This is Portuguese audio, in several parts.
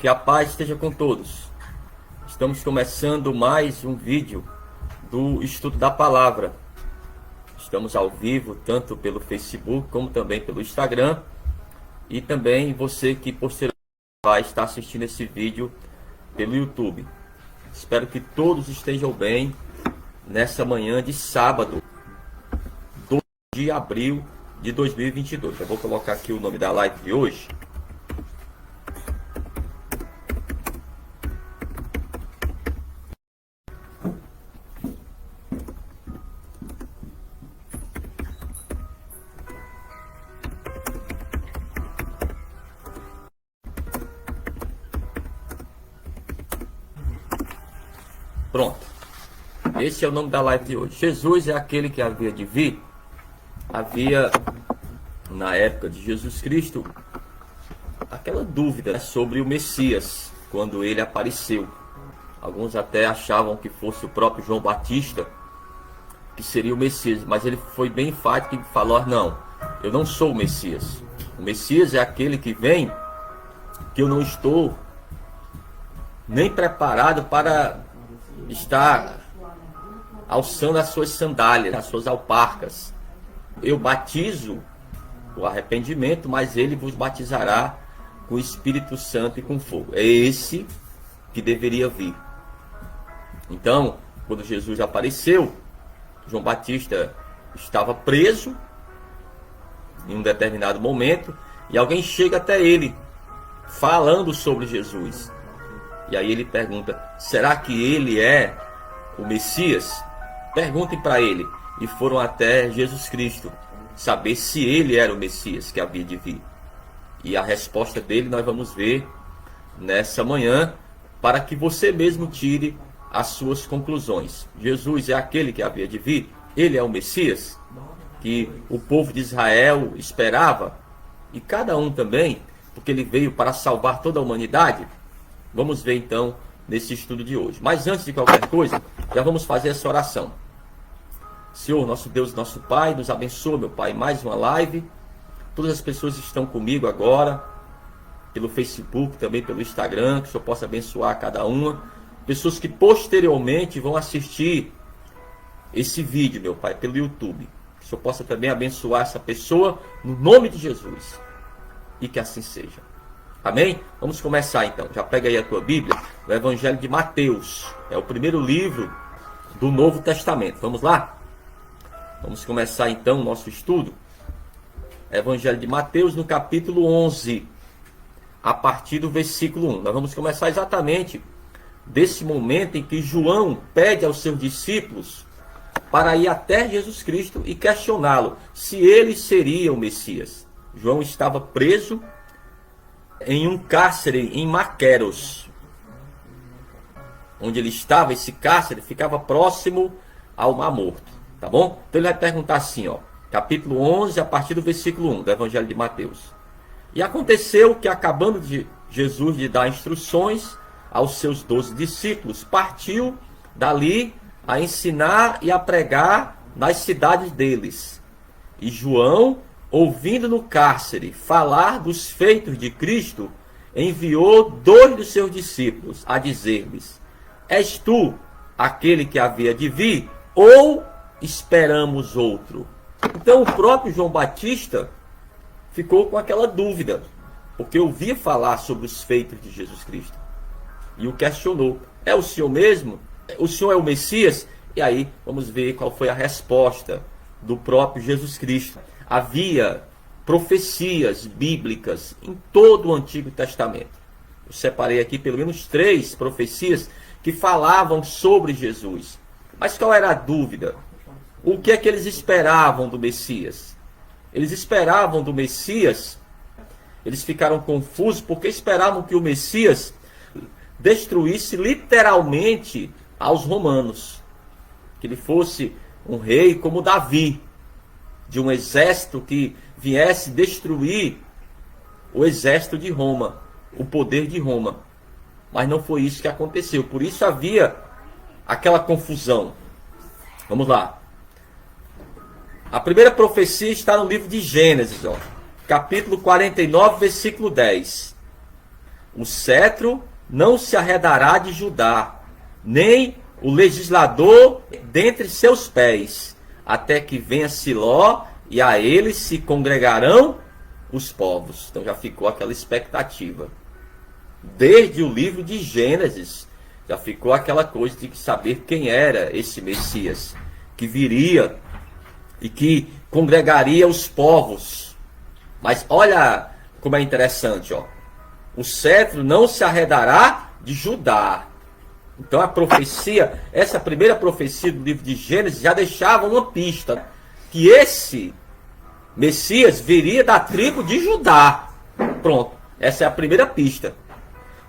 Que a paz esteja com todos. Estamos começando mais um vídeo do Estudo da Palavra. Estamos ao vivo, tanto pelo Facebook como também pelo Instagram. E também você que posteriormente vai estar assistindo esse vídeo pelo YouTube. Espero que todos estejam bem nessa manhã de sábado, 2 de abril de 2022. Eu vou colocar aqui o nome da live de hoje. Pronto. Esse é o nome da live de hoje. Jesus é aquele que havia de vir. Havia, na época de Jesus Cristo, aquela dúvida sobre o Messias, quando ele apareceu. Alguns até achavam que fosse o próprio João Batista, que seria o Messias. Mas ele foi bem enfático e falou: não, eu não sou o Messias. O Messias é aquele que vem, que eu não estou nem preparado para estar alçando as suas sandálias, as suas alparcas. Eu batizo o arrependimento, mas ele vos batizará com o Espírito Santo e com fogo. É esse que deveria vir. Então, quando Jesus apareceu, João Batista estava preso em um determinado momento, e alguém chega até ele falando sobre Jesus. E aí ele pergunta: será que ele é o Messias? Perguntem para ele. E foram até Jesus Cristo saber se ele era o Messias que havia de vir. E a resposta dele nós vamos ver nessa manhã, para que você mesmo tire as suas conclusões. Jesus é aquele que havia de vir? Ele é o Messias que o povo de Israel esperava? E cada um também, porque ele veio para salvar toda a humanidade? Vamos ver então nesse estudo de hoje. Mas antes de qualquer coisa, já vamos fazer essa oração. Senhor, nosso Deus e nosso Pai, nos abençoa, meu Pai, mais uma live. Todas as pessoas que estão comigo agora, pelo Facebook, também pelo Instagram, que o Senhor possa abençoar cada uma. Pessoas que posteriormente vão assistir esse vídeo, meu Pai, pelo YouTube. Que o Senhor possa também abençoar essa pessoa, no nome de Jesus. E que assim seja. Amém? Vamos começar então. Já pega aí a tua Bíblia, o Evangelho de Mateus. É o primeiro livro do Novo Testamento. Vamos lá? Vamos começar então o nosso estudo. Evangelho de Mateus, no capítulo 11, a partir do versículo 1. Nós vamos começar exatamente desse momento em que João pede aos seus discípulos para ir até Jesus Cristo e questioná-lo se ele seria o Messias. João estava preso em um cárcere em Maqueros. Onde ele estava, esse cárcere ficava próximo ao Mar Morto. Tá bom? Então ele vai perguntar assim, ó, capítulo 11, a partir do versículo 1 do Evangelho de Mateus. E aconteceu que, acabando de Jesus de dar instruções aos seus 12 discípulos, partiu dali a ensinar e a pregar nas cidades deles. E João, ouvindo no cárcere falar dos feitos de Cristo, enviou 2 dos seus discípulos a dizer-lhes: és tu aquele que havia de vir, ou esperamos outro? Então o próprio João Batista ficou com aquela dúvida, porque ouvia falar sobre os feitos de Jesus Cristo e o questionou: é o Senhor mesmo? O Senhor é o Messias? E aí vamos ver qual foi a resposta do próprio Jesus Cristo. Havia profecias bíblicas em todo o Antigo Testamento. Eu separei aqui pelo menos 3 profecias que falavam sobre Jesus. Mas qual era a dúvida? O que é que eles esperavam do Messias? Eles esperavam do Messias, eles ficaram confusos porque esperavam que o Messias destruísse literalmente aos romanos. Que ele fosse um rei como Davi, de um exército que viesse destruir o exército de Roma, o poder de Roma. Mas não foi isso que aconteceu. Por isso havia aquela confusão. Vamos lá. A primeira profecia está no livro de Gênesis, ó, capítulo 49, versículo 10. o cetro não se arredará de Judá, nem o legislador dentre seus pés, até que venha Siló, e a ele se congregarão os povos. Então já ficou aquela expectativa. Desde o livro de Gênesis, já ficou aquela coisa de saber quem era esse Messias, que viria e que congregaria os povos. Mas olha como é interessante, ó. O cetro não se arredará de Judá. Então a profecia, essa primeira profecia do livro de Gênesis já deixava uma pista, que esse Messias viria da tribo de Judá. Pronto, essa é a primeira pista.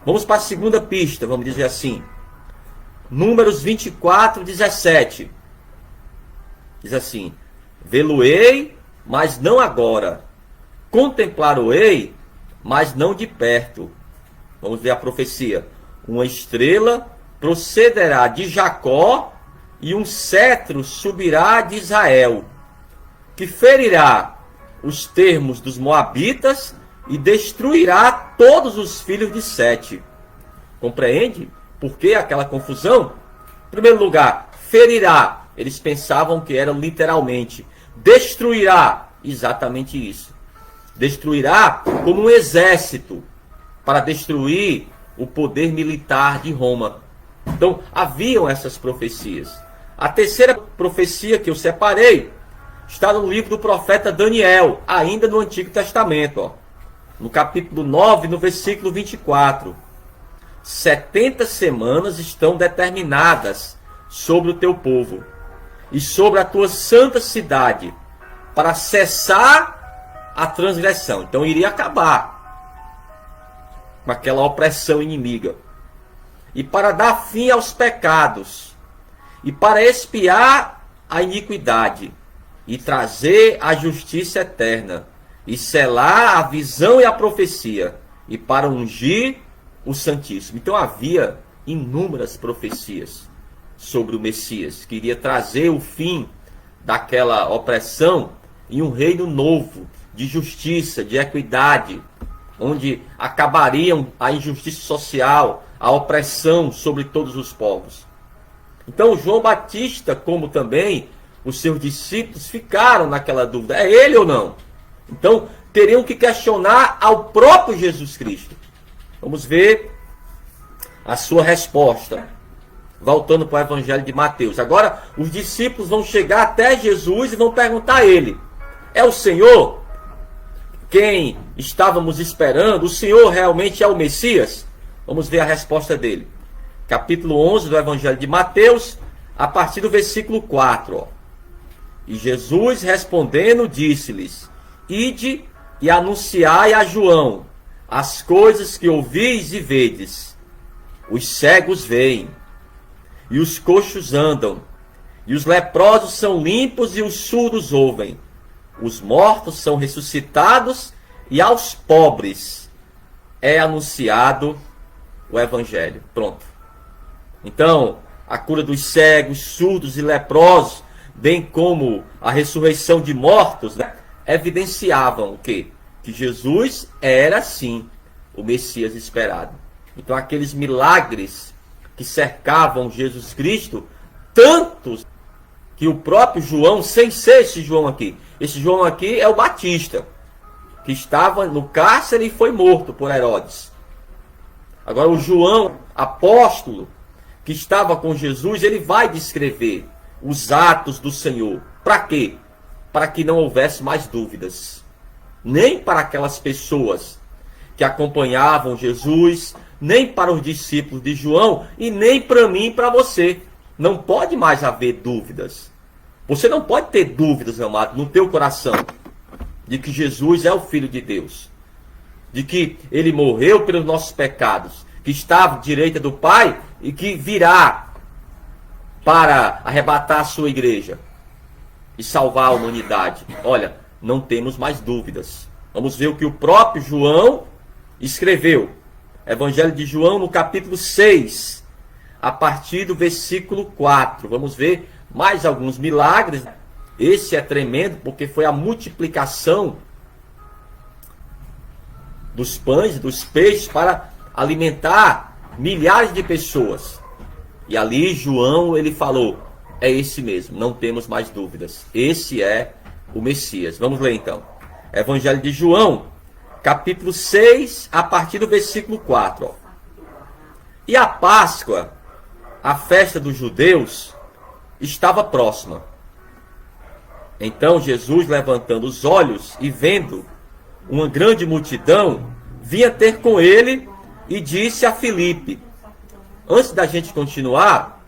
Vamos para a segunda pista, vamos dizer assim. Números 24, 17. Diz assim: vê-lo-ei, mas não agora. Contemplar-o-ei, mas não de perto. Vamos ver a profecia. Uma estrela procederá de Jacó, e um cetro subirá de Israel, que ferirá os termos dos moabitas e destruirá todos os filhos de Sete. Compreende por que aquela confusão? Em primeiro lugar, ferirá. Eles pensavam que era literalmente. Destruirá. Exatamente isso. Destruirá como um exército para destruir o poder militar de Roma. Então, haviam essas profecias. A terceira profecia que eu separei está no livro do profeta Daniel, ainda no Antigo Testamento, ó. No capítulo 9, no versículo 24. 70 semanas estão determinadas sobre o teu povo e sobre a tua santa cidade, para cessar a transgressão. Então iria acabar com aquela opressão inimiga, e para dar fim aos pecados, e para expiar a iniquidade, e trazer a justiça eterna, e selar a visão e a profecia, e para ungir o Santíssimo. Então havia inúmeras profecias sobre o Messias, que iria trazer o fim daquela opressão em um reino novo, de justiça, de equidade, onde acabariam a injustiça social, a opressão sobre todos os povos. Então João Batista, como também os seus discípulos, ficaram naquela dúvida: é ele ou não? Então teriam que questionar ao próprio Jesus Cristo. Vamos ver a sua resposta. Voltando para o Evangelho de Mateus. Agora os discípulos vão chegar até Jesus e vão perguntar a ele: é o Senhor quem estávamos esperando? O Senhor realmente é o Messias? Vamos ver a resposta dele. Capítulo 11 do Evangelho de Mateus, a partir do versículo 4. Ó. E Jesus respondendo disse-lhes: ide e anunciai a João as coisas que ouvis e vedes. Os cegos veem, e os coxos andam, e os leprosos são limpos, e os surdos ouvem. Os mortos são ressuscitados, e aos pobres é anunciado o Evangelho. Pronto. Então, a cura dos cegos, surdos e leprosos, bem como a ressurreição de mortos, né, evidenciavam o quê? Que Jesus era, sim, o Messias esperado. Então, aqueles milagres que cercavam Jesus Cristo, tantos que o próprio João, sem ser esse João aqui é o Batista, que estava no cárcere e foi morto por Herodes. Agora o João, apóstolo, que estava com Jesus, ele vai descrever os atos do Senhor. Para quê? Para que não houvesse mais dúvidas. Nem para aquelas pessoas que acompanhavam Jesus, nem para os discípulos de João, e nem para mim e para você. Não pode mais haver dúvidas. Você não pode ter dúvidas, meu amado, no teu coração, de que Jesus é o Filho de Deus, de que ele morreu pelos nossos pecados, que estava à direita do Pai e que virá para arrebatar a sua igreja e salvar a humanidade. Olha, não temos mais dúvidas. Vamos ver o que o próprio João escreveu. Evangelho de João, no capítulo 6, a partir do versículo 4. Vamos ver mais alguns milagres. Esse é tremendo, porque foi a multiplicação dos pães e dos peixes para alimentar milhares de pessoas. E ali João, ele falou, é esse mesmo, não temos mais dúvidas. Esse é o Messias. Vamos ler então. Evangelho de João, capítulo 6, a partir do versículo 4. Ó. E a Páscoa, a festa dos judeus, estava próxima. Então Jesus, levantando os olhos e vendo uma grande multidão, vinha ter com ele e disse a Filipe. Antes da gente continuar,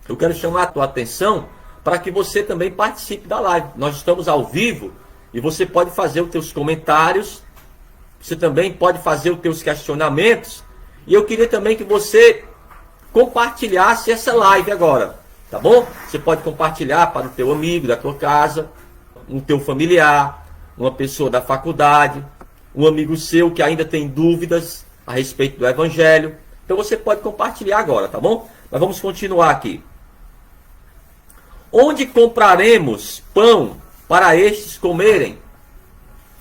eu quero chamar a tua atenção para que você também participe da live. Nós estamos ao vivo e você pode fazer os teus comentários, você também pode fazer os teus questionamentos. E eu queria também que você compartilhasse essa live agora, tá bom? Você pode compartilhar para o teu amigo da tua casa, um teu familiar, uma pessoa da faculdade, um amigo seu que ainda tem dúvidas a respeito do Evangelho. Então você pode compartilhar agora, tá bom? Mas vamos continuar aqui. Onde compraremos pão para estes comerem?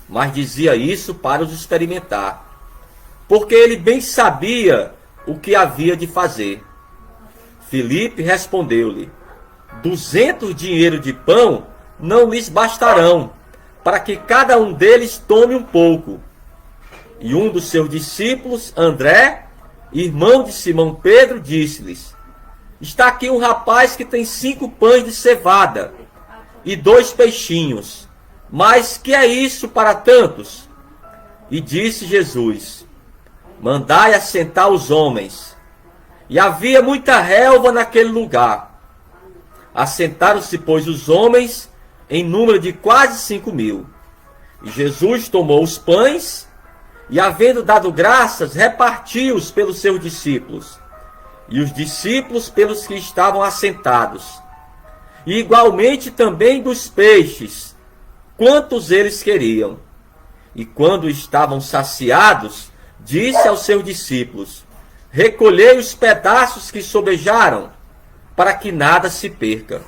Mas dizia isso para os experimentar, porque ele bem sabia o que havia de fazer. Filipe respondeu-lhe: 200 dinheiros de pão não lhes bastarão, para que cada um deles tome um pouco. E um dos seus discípulos, André, irmão de Simão Pedro, disse-lhes: está aqui um rapaz que tem 5 pães de cevada e 2 peixinhos. Mas que é isso para tantos? E disse Jesus: mandai assentar os homens. E havia muita relva naquele lugar. Assentaram-se, pois, os homens em número de quase 5.000. E Jesus tomou os pães e, havendo dado graças, repartiu-os pelos seus discípulos, e os discípulos pelos que estavam assentados, e igualmente também dos peixes, quantos eles queriam. E quando estavam saciados, disse aos seus discípulos: recolhei os pedaços que sobejaram, para que nada se perca.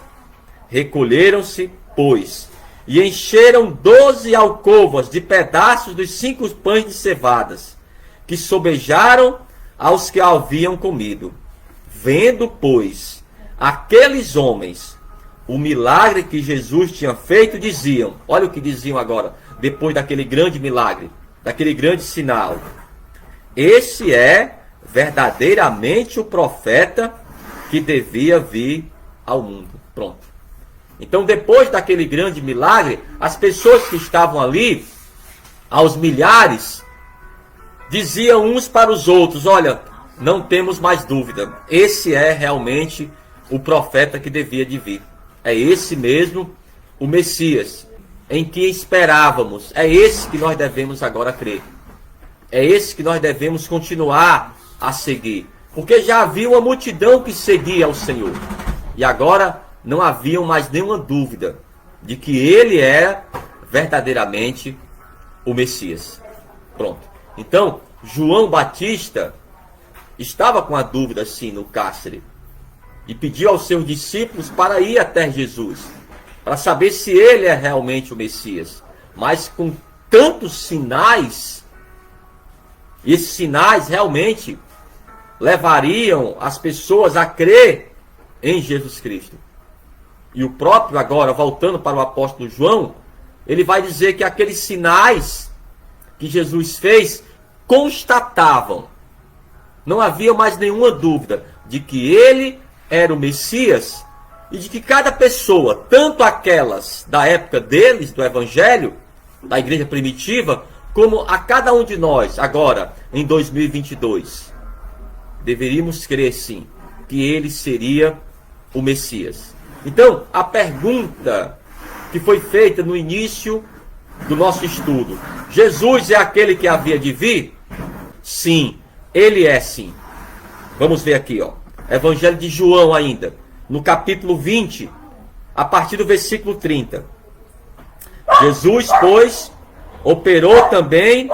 Recolheram-se, pois, e encheram 12 alcovas de pedaços dos 5 pães de cevadas, que sobejaram aos que haviam comido. Vendo, pois, aqueles homens o milagre que Jesus tinha feito, diziam, olha o que diziam agora, depois daquele grande milagre, daquele grande sinal: esse é verdadeiramente o profeta que devia vir ao mundo. Pronto. Então, depois daquele grande milagre, as pessoas que estavam ali, aos milhares, diziam uns para os outros: olha, não temos mais dúvida, esse é realmente o profeta que devia de vir. É esse mesmo o Messias em que esperávamos. É esse que nós devemos agora crer. É esse que nós devemos continuar a seguir. Porque já havia uma multidão que seguia ao Senhor. E agora não havia mais nenhuma dúvida de que ele era verdadeiramente o Messias. Pronto. Então, João Batista estava com a dúvida sim no cárcere. E pediu aos seus discípulos para ir até Jesus, para saber se ele é realmente o Messias. Mas com tantos sinais, esses sinais realmente levariam as pessoas a crer em Jesus Cristo. E o próprio, agora, voltando para o apóstolo João, ele vai dizer que aqueles sinais que Jesus fez constatavam, não havia mais nenhuma dúvida de que ele era o Messias, e de que cada pessoa, tanto aquelas da época deles, do Evangelho, da igreja primitiva, como a cada um de nós, agora, em 2022, deveríamos crer sim, que ele seria o Messias. Então, a pergunta que foi feita no início do nosso estudo: Jesus é aquele que havia de vir? Sim, ele é sim. Vamos ver aqui, ó. Evangelho de João ainda, no capítulo 20, a partir do versículo 30. Jesus, pois, operou também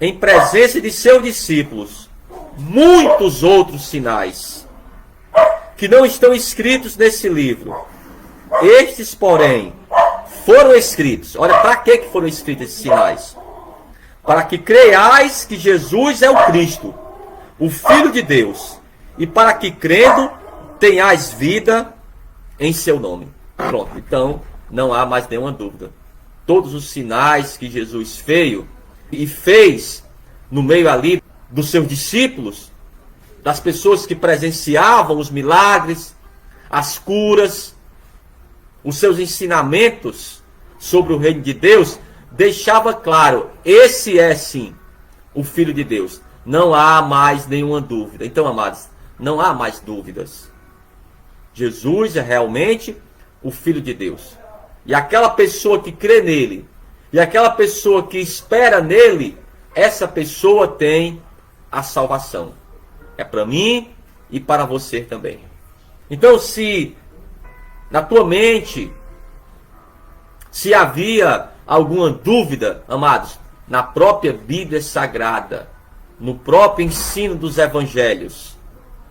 em presença de seus discípulos muitos outros sinais, que não estão escritos nesse livro. Estes, porém, foram escritos. Olha, para que foram escritos esses sinais? Para que creiais que Jesus é o Cristo, o Filho de Deus, e para que crendo tenhais vida em seu nome. Pronto, então não há mais nenhuma dúvida. Todos os sinais que Jesus fez no meio ali dos seus discípulos, das pessoas que presenciavam os milagres, as curas, os seus ensinamentos sobre o reino de Deus, deixava claro, esse é sim o Filho de Deus. Não há mais nenhuma dúvida. Então, amados, não há mais dúvidas. Jesus é realmente o Filho de Deus. E aquela pessoa que crê nele, e aquela pessoa que espera nele, essa pessoa tem a salvação. É para mim e para você também. Então, se na tua mente, se havia alguma dúvida, amados, na própria Bíblia Sagrada, no próprio ensino dos Evangelhos,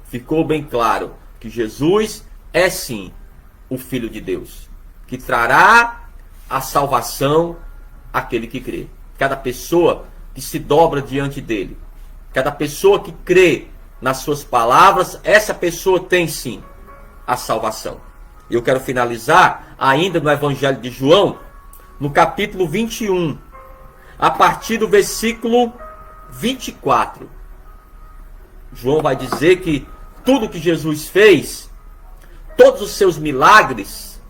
ficou bem claro que Jesus é sim o Filho de Deus, que trará a salvação àquele que crê. Cada pessoa que se dobra diante dele, cada pessoa que crê nas suas palavras, essa pessoa tem sim a salvação. Eu quero finalizar ainda no Evangelho de João, no capítulo 21, a partir do versículo 24. João vai dizer que tudo que Jesus fez, todos os seus milagres,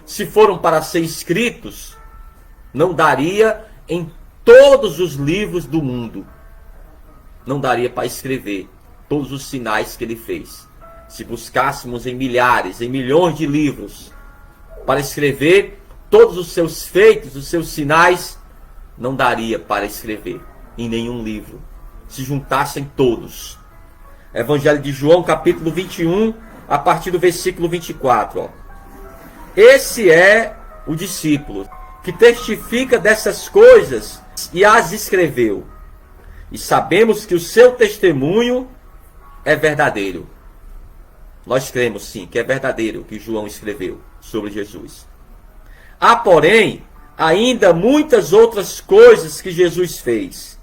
se foram para ser escritos, não daria em todos os livros do mundo. Não daria para escrever todos os sinais que ele fez. Se buscássemos em milhares, em milhões de livros, para escrever todos os seus feitos, os seus sinais, não daria para escrever em nenhum livro. Se juntassem todos. Evangelho de João, capítulo 21, a partir do versículo 24. Ó. Esse é o discípulo que testifica dessas coisas e as escreveu. E sabemos que o seu testemunho é verdadeiro. Nós cremos sim que é verdadeiro o que João escreveu sobre Jesus. Há, porém, ainda muitas outras coisas que Jesus fez.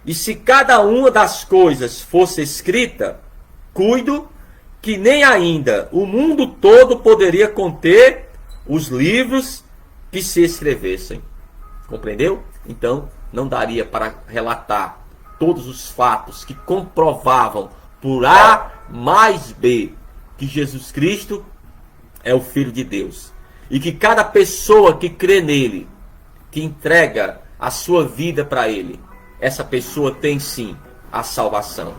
E se cada uma das coisas fosse escrita, cuido que nem ainda o mundo todo poderia conter os livros que se escrevessem. Compreendeu? Então, não daria para relatar todos os fatos que comprovavam por A mais B que Jesus Cristo é o Filho de Deus. E que cada pessoa que crê nele, que entrega a sua vida para ele, essa pessoa tem sim a salvação.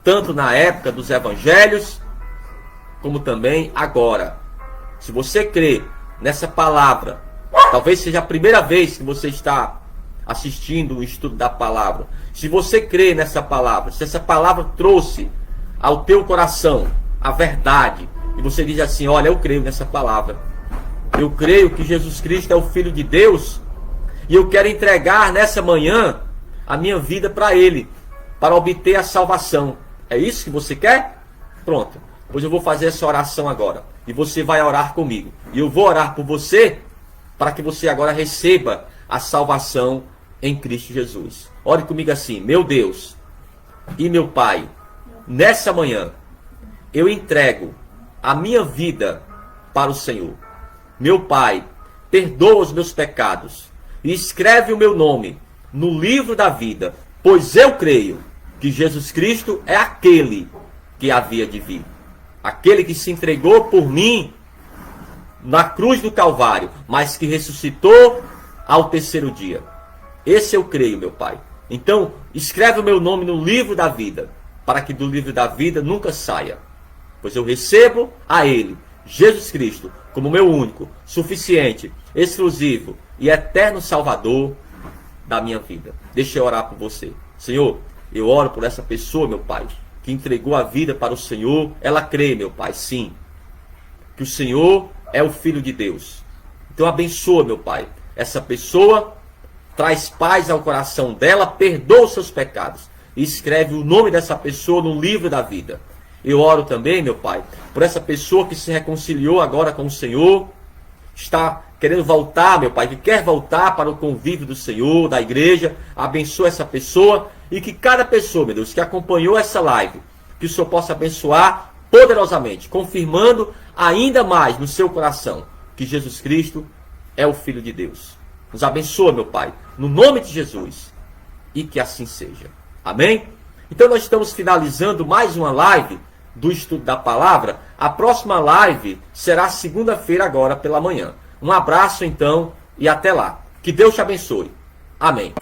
Tanto na época dos evangelhos, como também agora. Se você crê nessa palavra, talvez seja a primeira vez que você está assistindo o estudo da palavra. Se você crê nessa palavra, se essa palavra trouxe ao teu coração a verdade, e você diz assim, olha, eu creio nessa palavra. Eu creio que Jesus Cristo é o Filho de Deus, e eu quero entregar nessa manhã a minha vida para Ele, para obter a salvação. É isso que você quer? Pronto. Pois eu vou fazer essa oração agora. E você vai orar comigo. E eu vou orar por você, para que você agora receba a salvação em Cristo Jesus. Ore comigo assim, meu Deus e meu Pai, nessa manhã, eu entrego a minha vida para o Senhor. Meu Pai, perdoa os meus pecados e escreve o meu nome no livro da vida, pois eu creio que Jesus Cristo é aquele que havia de vir. Aquele que se entregou por mim na cruz do Calvário, mas que ressuscitou ao terceiro dia. Esse eu creio, meu Pai. Então, escreve o meu nome no livro da vida, para que do livro da vida nunca saia. Pois eu recebo a Ele, Jesus Cristo, como meu único, suficiente, exclusivo e eterno Salvador da minha vida. Deixa eu orar por você. Senhor, eu oro por essa pessoa, meu Pai, que entregou a vida para o Senhor. Ela crê, meu Pai, sim, que o Senhor é o Filho de Deus. Então abençoa, meu Pai, essa pessoa, traz paz ao coração dela, perdoa os seus pecados e escreve o nome dessa pessoa no livro da vida. Eu oro também, meu Pai, por essa pessoa que se reconciliou agora com o Senhor está querendo voltar, meu Pai, que quer voltar para o convívio do Senhor, da igreja, abençoa essa pessoa e que cada pessoa, meu Deus, que acompanhou essa live, que o Senhor possa abençoar poderosamente, confirmando ainda mais no seu coração que Jesus Cristo é o Filho de Deus. Nos abençoa, meu Pai, no nome de Jesus, e que assim seja. Amém? Então nós estamos finalizando mais uma live do estudo da palavra. A próxima live será segunda-feira agora pela manhã. Um abraço então e até lá. Que Deus te abençoe. Amém.